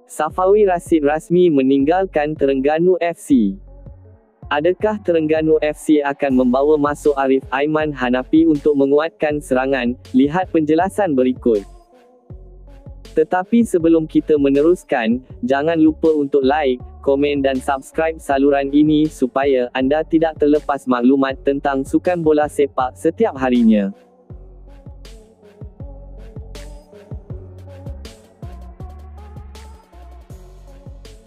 Safawi Rashid rasmi meninggalkan Terengganu FC. Adakah Terengganu FC akan membawa masuk Arif Aiman Hanafi untuk menguatkan serangan? Lihat penjelasan berikut. Tetapi sebelum kita meneruskan, jangan lupa untuk like, komen dan subscribe saluran ini supaya anda tidak terlepas maklumat tentang sukan bola sepak setiap harinya.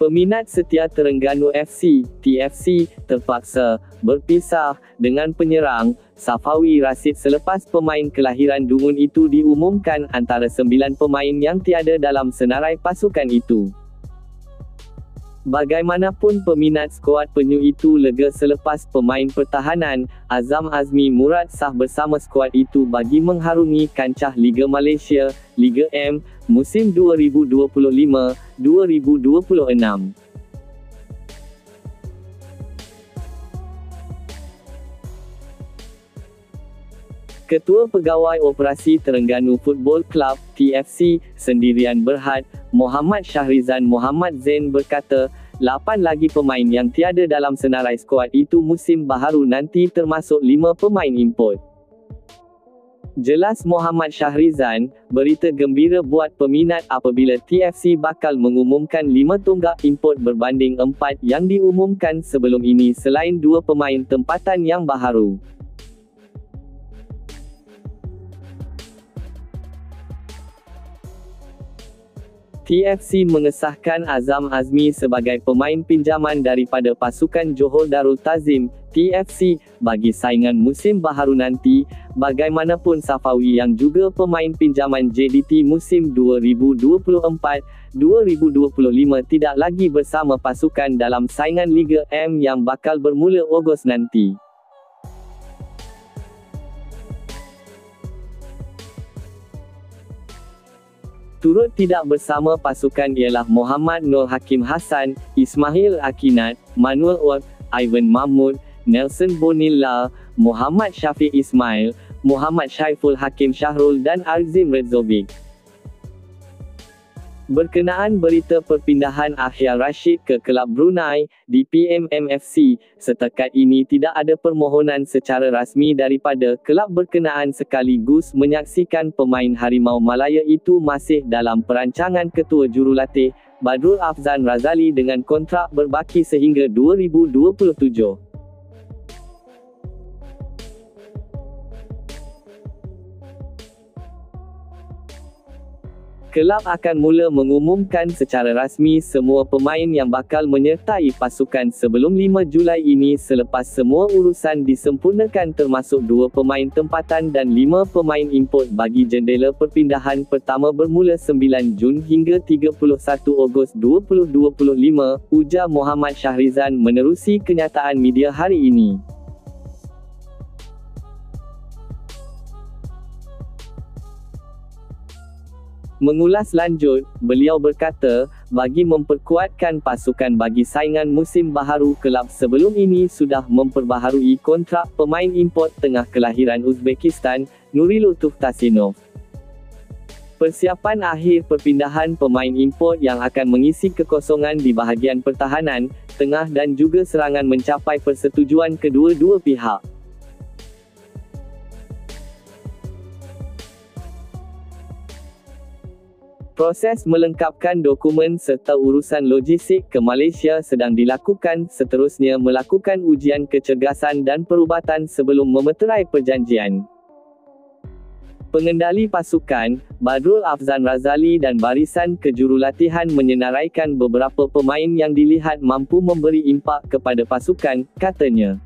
Peminat setia Terengganu FC, TFC, terpaksa berpisah dengan penyerang Safawi Rashid selepas pemain kelahiran Dungun itu diumumkan antara 9 pemain yang tiada dalam senarai pasukan itu. Bagaimanapun peminat skuad penyu itu lega selepas pemain pertahanan, Azam Azmi Murad sah bersama skuad itu bagi mengharungi kancah Liga Malaysia, Liga M, musim 2025-2026. Ketua Pegawai Operasi Terengganu Football Club, TFC, Sendirian Berhad, Muhammad Shahrizan Muhammad Zain berkata, 8 lagi pemain yang tiada dalam senarai skuad itu musim baharu nanti termasuk 5 pemain import. Jelas Muhammad Shahrizan, berita gembira buat peminat apabila TFC bakal mengumumkan 5 tonggak import berbanding 4 yang diumumkan sebelum ini selain 2 pemain tempatan yang baharu. TFC mengesahkan Azam Azmi sebagai pemain pinjaman daripada pasukan Johor Darul Ta'zim, TFC, bagi saingan musim baharu nanti. Bagaimanapun Safawi yang juga pemain pinjaman JDT musim 2024-2025 tidak lagi bersama pasukan dalam saingan Liga M yang bakal bermula Ogos nanti. Turut tidak bersama pasukan ialah Muhammad Nur Hakim Hassan, Ismail Akinat, Manuel Ot, Ivan Mahmud, Nelson Bonilla, Muhammad Syafiq Ismail, Muhammad Syaiful Hakim Syahrul dan Arzim Redzovic. Berkenaan berita perpindahan Akhyar Rashid ke kelab Brunei, di PMMFC, setakat ini tidak ada permohonan secara rasmi daripada kelab berkenaan sekaligus menyaksikan pemain Harimau Malaya itu masih dalam perancangan Ketua Jurulatih, Badrul Afzan Razali dengan kontrak berbaki sehingga 2027. Kelab akan mula mengumumkan secara rasmi semua pemain yang bakal menyertai pasukan sebelum 5 Julai ini selepas semua urusan disempurnakan termasuk 2 pemain tempatan dan 5 pemain import bagi jendela perpindahan pertama bermula 9 Jun hingga 31 Ogos 2025, ujar Muhammad Shahrizan menerusi kenyataan media hari ini. Mengulas lanjut, beliau berkata, bagi memperkuatkan pasukan bagi saingan musim baharu kelab sebelum ini sudah memperbaharui kontrak pemain import tengah kelahiran Uzbekistan, Nuri Lutuf Tasinov. Persiapan akhir perpindahan pemain import yang akan mengisi kekosongan di bahagian pertahanan, tengah dan juga serangan mencapai persetujuan kedua-dua pihak. Proses melengkapkan dokumen serta urusan logistik ke Malaysia sedang dilakukan, seterusnya melakukan ujian kecergasan dan perubatan sebelum memeterai perjanjian. Pengendali pasukan, Badrul Afzan Razali dan barisan kejurulatihan menyenaraikan beberapa pemain yang dilihat mampu memberi impak kepada pasukan, katanya.